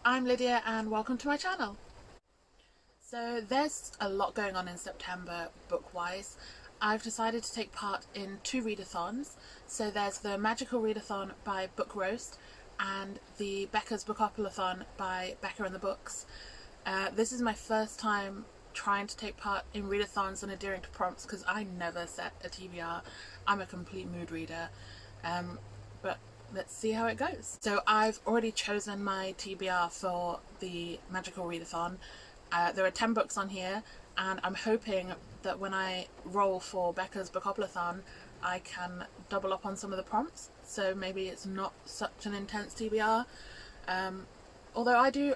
I'm Lydia and welcome to my channel. So there's a lot going on in September book-wise. I've decided to take part in 2 readathons. So there's the Magical Readathon by Book Roast and the Becca's Bookoplathon by Becca and the Books. This is my first time trying to take part in readathons and adhering to prompts because I never set a TBR. I'm a complete mood reader. But let's see how it goes. So I've already chosen my TBR for the Magical Readathon. There are 10 books on here and I'm hoping that when I roll for Becca's Bookoplathon I can double up on some of the prompts, so maybe it's not such an intense TBR. Although I do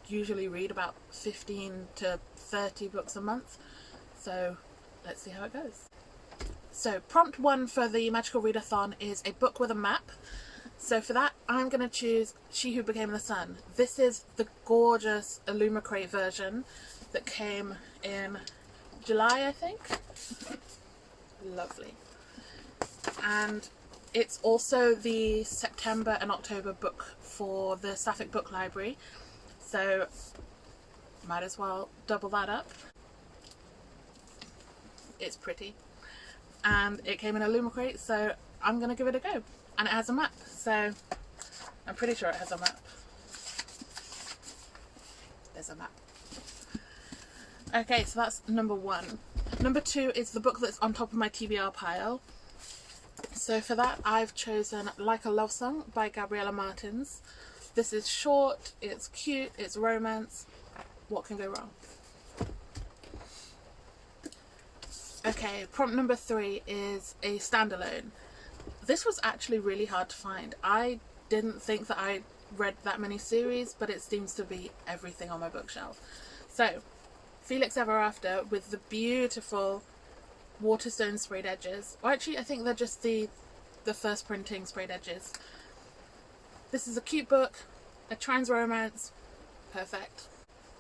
usually read about 15 to 30 books a month, so let's see how it goes. So prompt 1 for the Magical Readathon is a book with a map. So for that I'm going to choose She Who Became the Sun. This is the gorgeous Illumicrate version that came in July, I think. Lovely. And it's also the September and October book for the Sapphic Book Library, so might as well double that up. It's pretty. And it came in a Illumicrate, so I'm going to give it a go. And it has a map, so I'm pretty sure it has a map. There's a map. Okay, so that's number 1. Number 2 is the book that's on top of my TBR pile. So for that I've chosen Like a Love Song by Gabriella Martins. This is short, it's cute, it's romance. What can go wrong? Okay, prompt number 3 is a standalone. This was actually really hard to find. I didn't think that I read that many series, but it seems to be everything on my bookshelf. So, Felix Ever After with the beautiful Waterstone sprayed edges. Or actually, I think they're just the first printing sprayed edges. This is a cute book, a trans romance, perfect.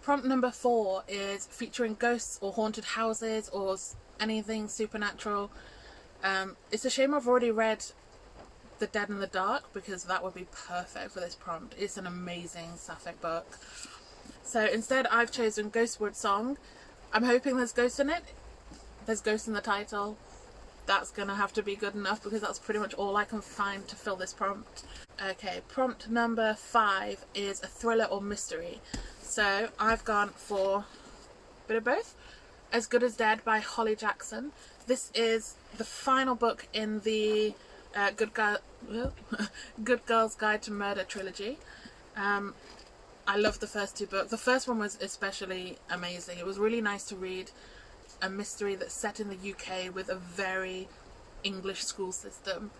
Prompt number 4 is featuring ghosts or haunted houses or anything supernatural. It's a shame I've already read The Dead in the Dark because that would be perfect for this prompt. It's an amazing sapphic book. So instead I've chosen Ghostwood Song. I'm hoping there's ghosts in it. There's ghosts in the title. That's gonna have to be good enough because that's pretty much all I can find to fill this prompt. Okay, prompt number 5 is a thriller or mystery. So I've gone for a bit of both. As Good as Dead by Holly Jackson. This is the final book in the Good Girl's Guide to Murder trilogy. I loved the first 2 books. The first one was especially amazing. It was really nice to read a mystery that's set in the UK with a very English school system.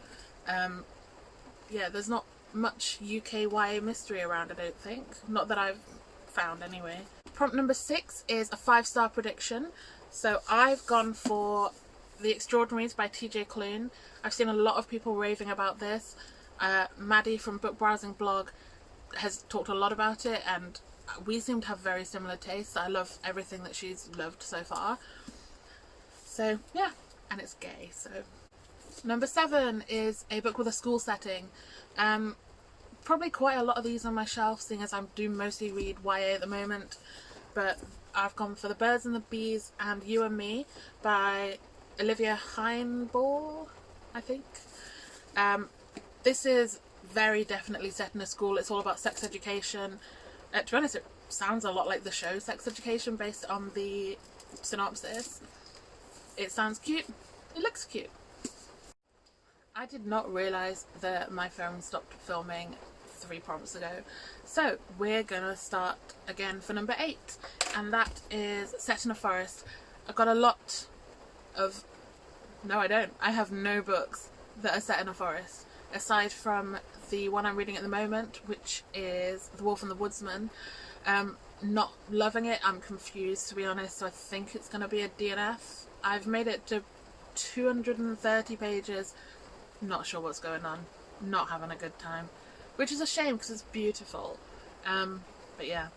Yeah, there's not much UK YA mystery around, I don't think. Not that I've found anyway. Prompt number 6 is a 5-star prediction. So I've gone for The Extraordinaries by TJ Klune. I've seen a lot of people raving about this. Maddie from Book Browsing Blog has talked a lot about it and we seem to have very similar tastes. I love everything that she's loved so far. So yeah, and it's gay. So number 7 is a book with a school setting. Probably quite a lot of these on my shelf, seeing as I do mostly read YA at the moment, but I've gone for The Birds and the Bees and You and Me by Olivia Heinball, I think. This is very definitely set in a school. It's all about sex education. To be honest, it sounds a lot like the show Sex Education based on the synopsis. It sounds cute. It looks cute. I did not realise that my phone stopped filming 3 prompts ago. So we're gonna start again for number 8, and that is Set in a Forest. I've got a lot of... No, I don't. I have no books that are set in a forest, aside from the one I'm reading at the moment, which is The Wolf and the Woodsman. Not loving it. I'm confused, to be honest, so I think it's going to be a DNF. I've made it to 230 pages. Not sure what's going on. Not having a good time. Which is a shame because it's beautiful. But yeah.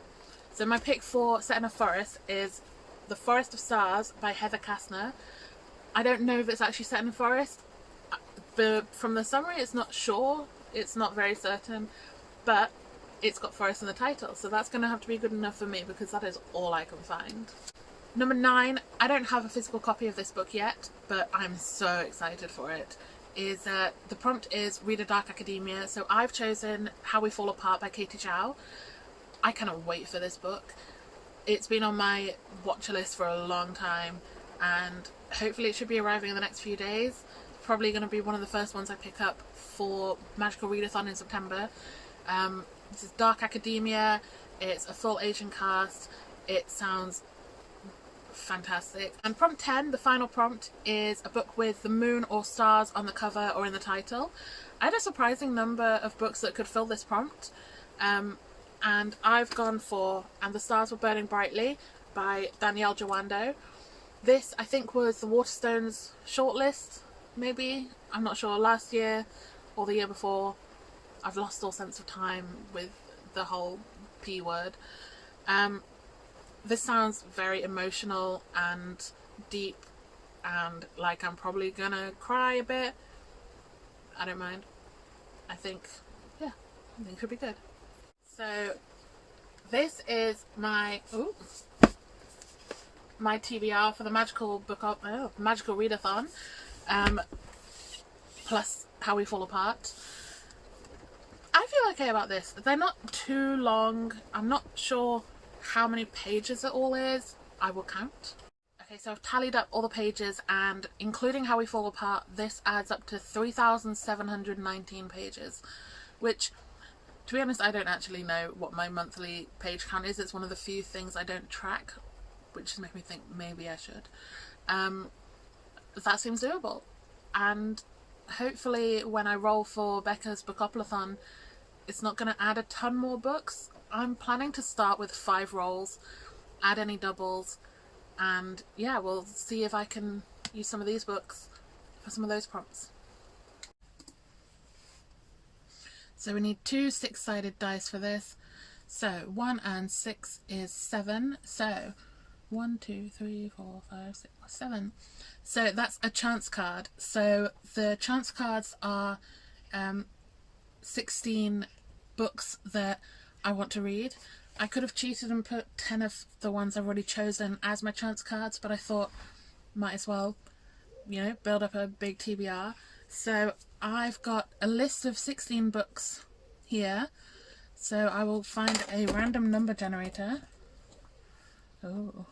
So my pick for Set in a Forest is The Forest of Stars by Heather Kastner. I don't know if it's actually set in a forest. But from the summary it's not sure. It's not very certain. But it's got forest in the title, so that's going to have to be good enough for me because that is all I can find. Number 9, I don't have a physical copy of this book yet, but I'm so excited for it. The prompt is Read a Dark Academia, so I've chosen How We Fall Apart by Katie Chow. I cannot wait for this book. It's been on my watch list for a long time, and hopefully it should be arriving in the next few days. Probably going to be one of the first ones I pick up for Magical Readathon in September. This is Dark Academia, it's a full Asian cast, it sounds fantastic. And prompt 10, the final prompt, is a book with the moon or stars on the cover or in the title. I had a surprising number of books that could fill this prompt, and I've gone for And the Stars Were Burning Brightly by Danielle Jawando. This, I think, was the Waterstones shortlist, maybe, I'm not sure, last year or the year before. I've lost all sense of time with the whole P word. This sounds very emotional and deep, and like I'm probably gonna cry a bit. I don't mind. I think it should be good. So this is my TBR for the Magical Readathon, plus How We Fall Apart. I feel okay about this. They're not too long. I'm not sure how many pages it all is. I will count. Okay, so I've tallied up all the pages, and including How We Fall Apart, this adds up to 3,719 pages, which, to be honest, I don't actually know what my monthly page count is. It's one of the few things I don't track, which is making me think maybe I should. That seems doable, and hopefully when I roll for Becca's Bookoplathon, it's not going to add a ton more books. I'm planning to start with 5 rolls, add any doubles, and yeah, we'll see if I can use some of these books for some of those prompts. So we need 2 6-sided dice for this. So 1 and 6 is 7. So 1, 2, 3, 4, 5, 6, 7. So that's a chance card. So the chance cards are 16 books that I want to read. I could have cheated and put 10 of the ones I've already chosen as my chance cards, but I thought might as well, build up a big TBR. So I've got a list of 16 books here. So I will find a random number generator. Oh.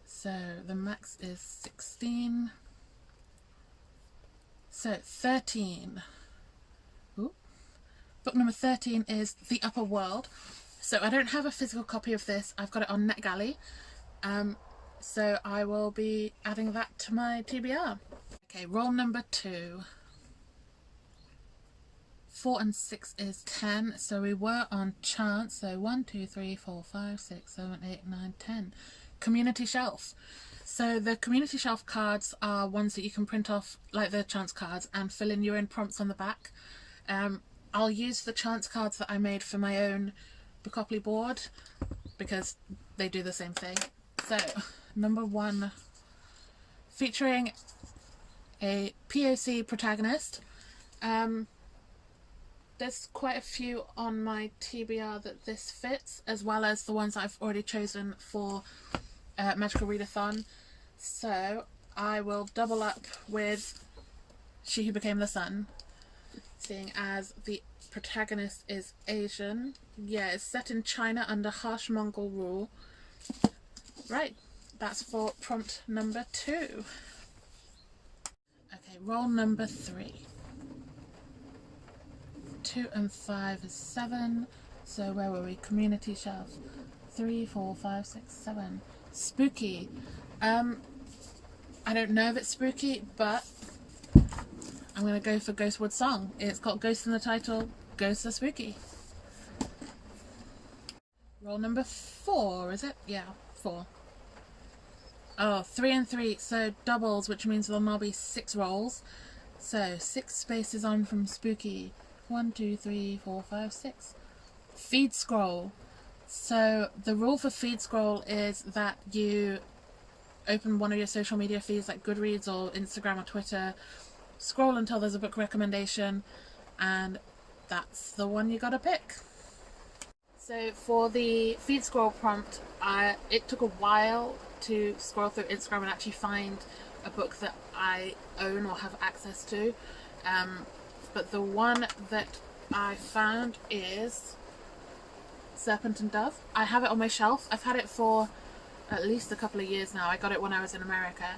So the max is 16. So 13. Ooh. Book number 13 is The Upper World. So I don't have a physical copy of this. I've got it on NetGalley. So I will be adding that to my TBR. Okay, roll number 2. 4 and 6 is 10. So we were on chance. So 1, 2, 3, 4, 5, 6, 7, 8, 9, 10. Community shelf. So the community shelf cards are ones that you can print off like the chance cards and fill in your own prompts on the back. I'll use the chance cards that I made for my own Bookopoly board because they do the same thing. So number 1, featuring a POC protagonist. There's quite a few on my TBR that this fits, as well as the ones I've already chosen for Magical Readathon. So I will double up with She Who Became the Sun, seeing as the protagonist is Asian. Yeah, it's set in China under harsh Mongol rule. Right, that's for prompt number 2. Okay, roll number 3. 2 and 5 is 7. So where were we? Community shelf. 3, 4, 5, 6, 7. Spooky. I don't know if it's spooky, but I'm going to go for Ghostwood Song. It's got ghosts in the title. Ghosts are spooky. Roll number 4, is it? Yeah, 4. Oh, 3 and 3. So doubles, which means there'll now be 6 rolls. So 6 spaces on from spooky. 1, 2, 3, 4, 5, 6. Feed scroll. So the rule for feed scroll is that you open one of your social media feeds like Goodreads or Instagram or Twitter, scroll until there's a book recommendation, and that's the one you gotta pick. So for the feed scroll prompt, it took a while to scroll through Instagram and actually find a book that I own or have access to. But the one that I found is Serpent and Dove. I have it on my shelf. I've had it for at least a couple of years now. I got it when I was in America.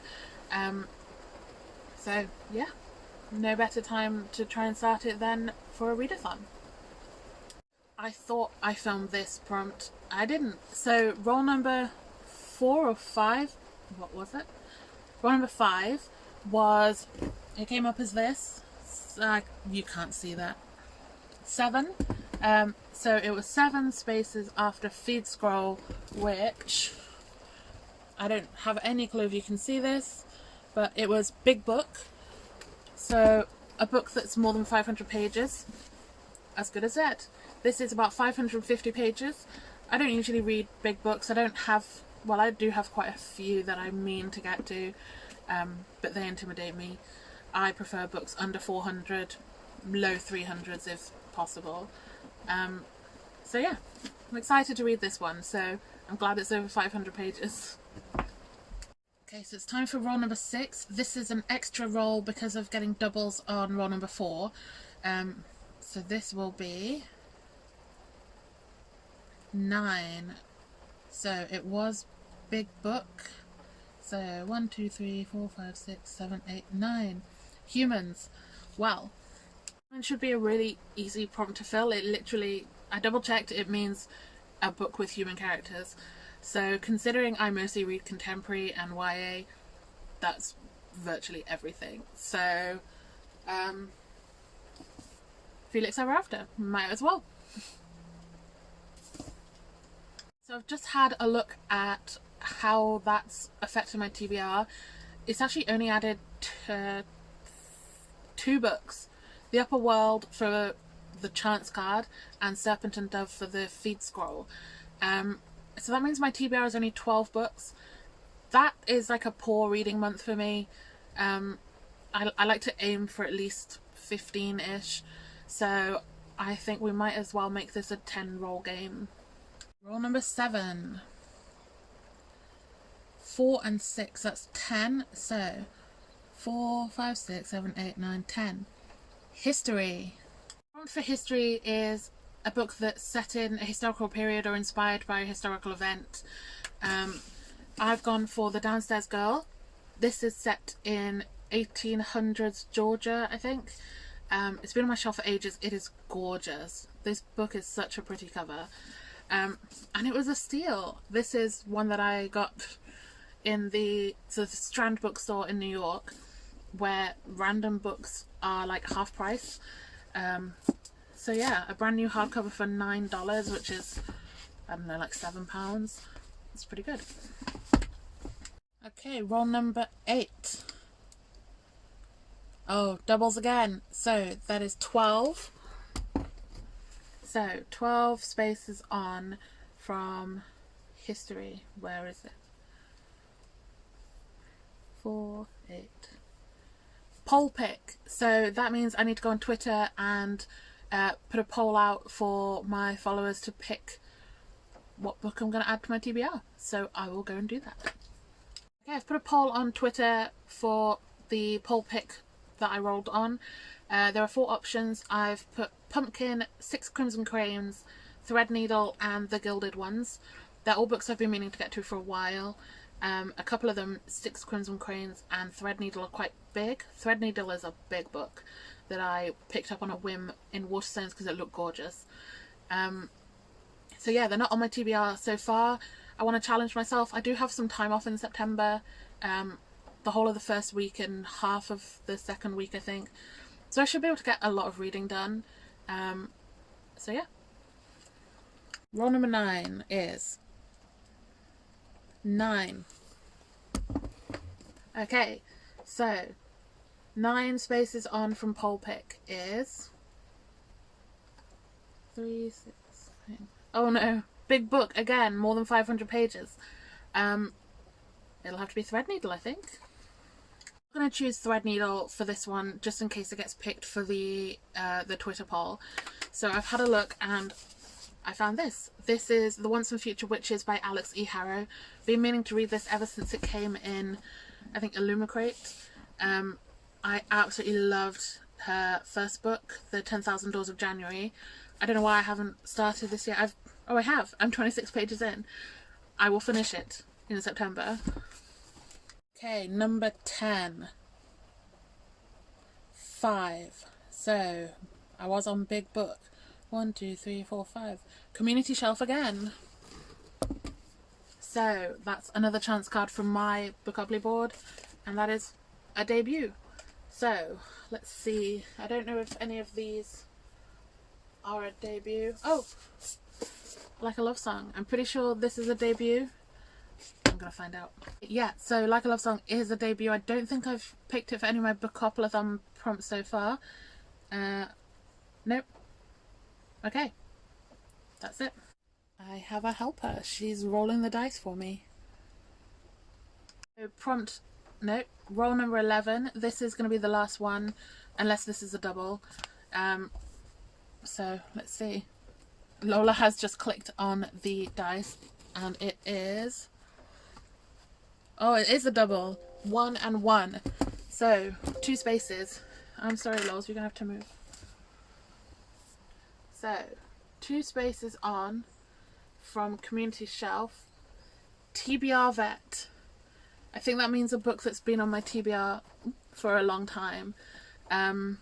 So yeah, no better time to try and start it than for a readathon. I thought I filmed this prompt. I didn't. So roll number 4 or 5, what was it? Roll number 5 was, it came up as this. You can't see that. 7. So it was 7 spaces after feed scroll, which I don't have any clue if you can see this, but it was big book. So a book that's more than 500 pages. As good as it. This is about 550 pages. I don't usually read big books. I don't have, well, I do have quite a few that I mean to get to, but they intimidate me. I prefer books under 400, low 300s if possible. So yeah, I'm excited to read this one, so I'm glad it's over 500 pages. Okay, so it's time for roll number 6. This is an extra roll because of getting doubles on roll number 4. So this will be 9. So it was big book. So 1, 2, 3, 4, 5, 6, 7, 8, 9. Humans. Well, it should be a really easy prompt to fill. It literally, I double checked, it means a book with human characters. So considering I mostly read contemporary and YA, that's virtually everything. So Felix Ever After, might as well. So I've just had a look at how that's affected my TBR. It's actually only added 2 books. The Upper World for the chance card and Serpent and Dove for the feed scroll. So that means my TBR is only 12 books. That is like a poor reading month for me. I like to aim for at least 15-ish. So I think we might as well make this a 10 roll game. Roll number 7. 4 and 6, that's 10. So 4, 5, 6, 7, 8, 9, 10. History. Prompt for history is a book that's set in a historical period or inspired by a historical event. I've gone for The Downstairs Girl. This is set in 1800s Georgia, I think. It's been on my shelf for ages. It is gorgeous. This book is such a pretty cover. And it was a steal. This is one that I got in the Strand bookstore in New York, where random books are like half price. So yeah, a brand new hardcover for $9, which is, I don't know, like £7. It's pretty good. Okay, roll number 8. Oh, doubles again. So that is 12. So 12 spaces on from history. Where is it? 4, 8. Poll pick. So that means I need to go on Twitter and put a poll out for my followers to pick what book I'm going to add to my TBR. So I will go and do that. Okay, I've put a poll on Twitter for the poll pick that I rolled on. There are 4 options. I've put Pumpkin, 6 Crimson Cranes, Threadneedle and The Gilded Ones. They're all books I've been meaning to get to for a while. A couple of them, 6 Crimson Cranes and Threadneedle, are quite big. Threadneedle is a big book that I picked up on a whim in Waterstones because it looked gorgeous. So yeah, they're not on my TBR so far. I want to challenge myself. I do have some time off in September. The whole of the first week and half of the second week, I think. So I should be able to get a lot of reading done. So yeah. Roll number 9 is 9. Okay, so 9 spaces on from poll pick is 3, 6, 9. Oh no, big book again, more than 500 pages. It'll have to be Threadneedle, I think. I'm going to choose Threadneedle for this one, just in case it gets picked for the Twitter poll. So I've had a look and I found this. This is The Once and Future Witches by Alex E. Harrow. Been meaning to read this ever since it came in, I think, Illumicrate. I absolutely loved her first book, The 10,000 Doors of January. I don't know why I haven't started this yet. I have. I'm 26 pages in. I will finish it in September. Okay, number 10. 5. So, I was on Big Book. 1, 2, 3, 4, 5. Community shelf again. So, that's another chance card from my Bookoply board. And that is a debut. So, let's see. I don't know if any of these are a debut. Oh! Like a Love Song. I'm pretty sure this is a debut. I'm gonna find out. Yeah, so Like a Love Song is a debut. I don't think I've picked it for any of my Bookoplathon prompts so far. Nope. Okay. That's it. I have a helper. She's rolling the dice for me. So nope. Roll number 11. This is gonna be the last one, unless this is a double. So let's see. Lola has just clicked on the dice and it is... Oh, it is a double. 1 and 1. So, 2 spaces. I'm sorry, Lols, you're going to have to move. So, 2 spaces on from Community Shelf. TBR Vet. I think that means a book that's been on my TBR for a long time. I'm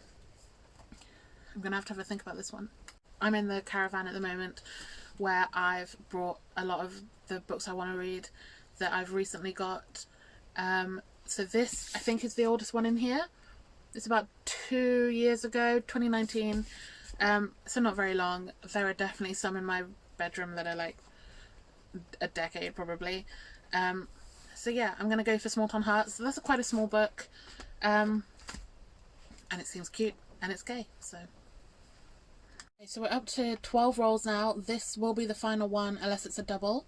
going to have a think about this one. I'm in the caravan at the moment where I've brought a lot of the books I want to read that I've recently got. So this, I think, is the oldest one in here. It's about 2 years ago, 2019. So not very long. There are definitely some in my bedroom that are like a decade probably. So yeah, I'm going to go for Small Town Hearts. So that's quite a small book. And it seems cute and it's gay, so... Okay, so we're up to 12 rolls now. This will be the final one unless it's a double.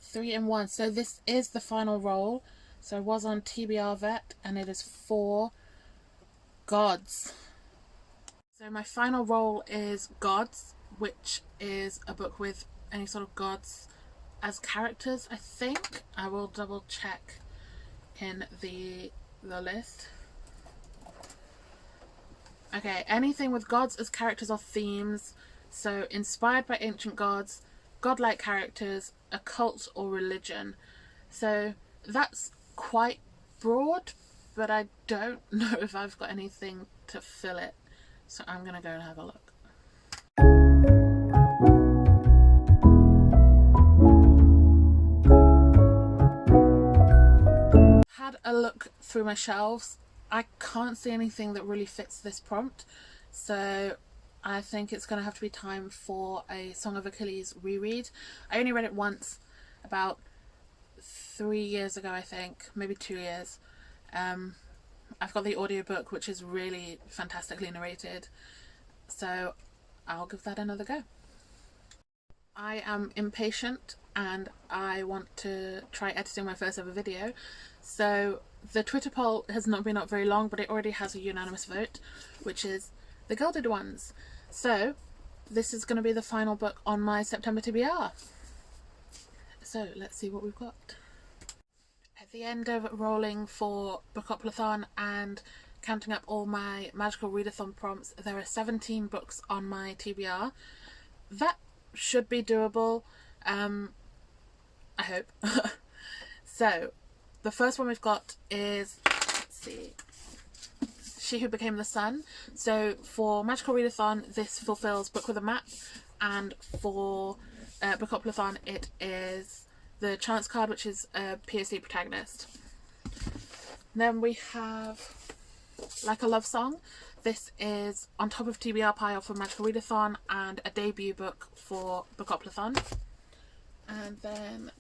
3 and 1. So this is the final roll. So I was on TBR Vet and it is 4 Gods. So my final roll is Gods, which is a book with any sort of gods as characters, I think. I will double check in the list. Okay, anything with gods as characters or themes, so inspired by ancient gods, godlike characters, occult or religion. So that's quite broad, but I don't know if I've got anything to fill it. So I'm going to go and have a look. Had a look through my shelves. I can't see anything that really fits this prompt, so I think it's going to have to be time for a Song of Achilles reread. I only read it once, about 3 years ago I think, maybe 2 years. I've got the audiobook, which is really fantastically narrated, so I'll give that another go. I am impatient and I want to try editing my first ever video, so the Twitter poll has not been up very long, but it already has a unanimous vote, which is The Gilded Ones. So this is going to be the final book on my September TBR. So let's see what we've got. At the end of rolling for Bookoplathon and counting up all my Magical Readathon prompts, there are 17 books on my TBR. That should be doable, I hope. So the first one we've got is, let's see, She Who Became the Sun. So for Magical Readathon, this fulfills Book with a Map, and for Bookoplathon, it is the chance card, which is a POC protagonist. Then we have Like a Love Song. This is on top of TBR pile for Magical Readathon and a debut book for Bookoplathon. And then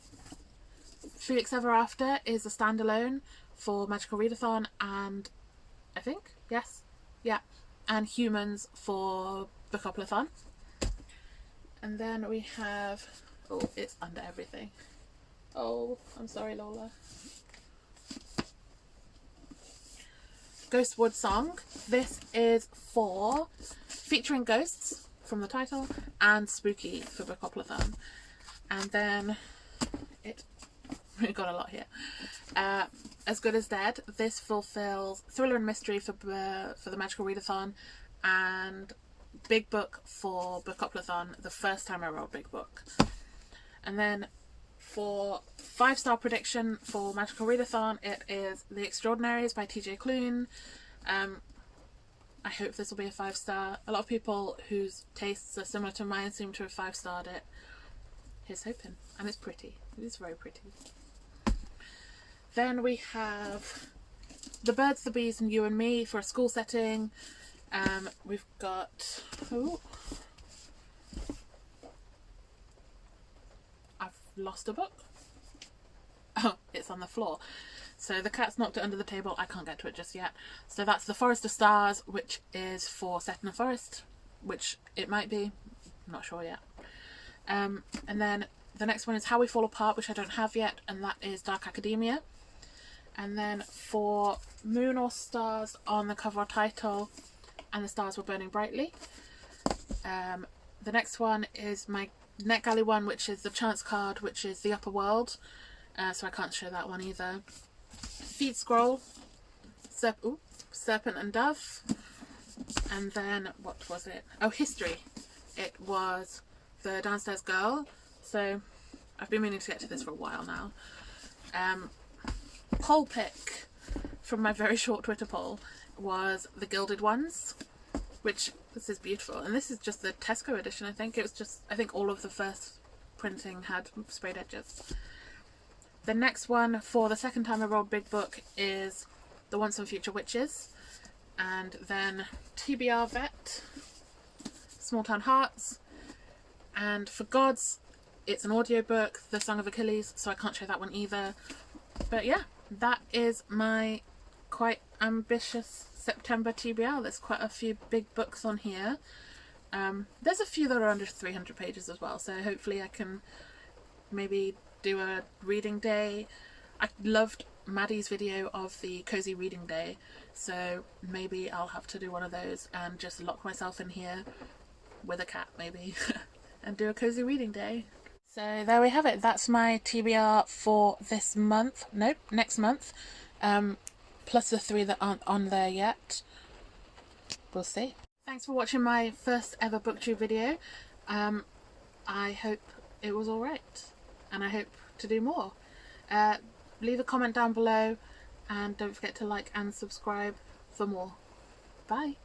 Felix Ever After is a standalone for Magical Readathon and I think, yes, yeah, and Humans for Bookoplathon. And then we have, oh, it's under everything. Oh, I'm sorry, Lola. Ghostwood Song. This is for featuring ghosts from the title and spooky for Bookoplathon. And then we've got a lot here. As Good as Dead. This fulfills thriller and mystery for the Magical Readathon, and Big Book for Bookoplathon, the first time I wrote Big Book. And then for 5-star prediction for Magical Readathon, it is The Extraordinaries by TJ Klune. I hope this will be a 5-star. A lot of people whose tastes are similar to mine seem to have 5-starred it. Here's hoping. And it's pretty. It is very pretty. Then we have The Birds, the Bees and You and Me for a school setting. We've got... Oh, I've lost a book. Oh, it's on the floor. So the cat's knocked it under the table. I can't get to it just yet. So that's The Forest of Stars, which is for set in a forest, which it might be. I'm not sure yet. And then the next one is How We Fall Apart, which I don't have yet, and that is Dark Academia. And then for Moon or Stars on the cover or title, and the stars were burning brightly. The next one is my NetGalley one, which is the chance card, which is The Upper World. So I can't show that one either. Feed Scroll, Serpent and Dove. And then, what was it? Oh, History. It was The Downstairs Girl. So I've been meaning to get to this for a while now. Poll pick from my very short Twitter poll was The Gilded Ones, which this is beautiful, and this is just the Tesco edition. I think all of the first printing had sprayed edges. The next one for the second time I rolled Big Book is The Once and Future Witches, and then TBR Vet, Small Town Hearts, and for Gods it's an audiobook, The Song of Achilles, so I can't show that one either. But yeah, that is my quite ambitious September TBR. There's quite a few big books on here. There's a few that are under 300 pages as well, so hopefully I can maybe do a reading day. I loved Maddie's video of the cozy reading day, so maybe I'll have to do one of those and just lock myself in here with a cat maybe and do a cozy reading day. So there we have it. That's my TBR for this month. Nope, next month. Plus the 3 that aren't on there yet. We'll see. Thanks for watching my first ever booktube video. I hope it was alright, and I hope to do more. Leave a comment down below, and don't forget to like and subscribe for more. Bye.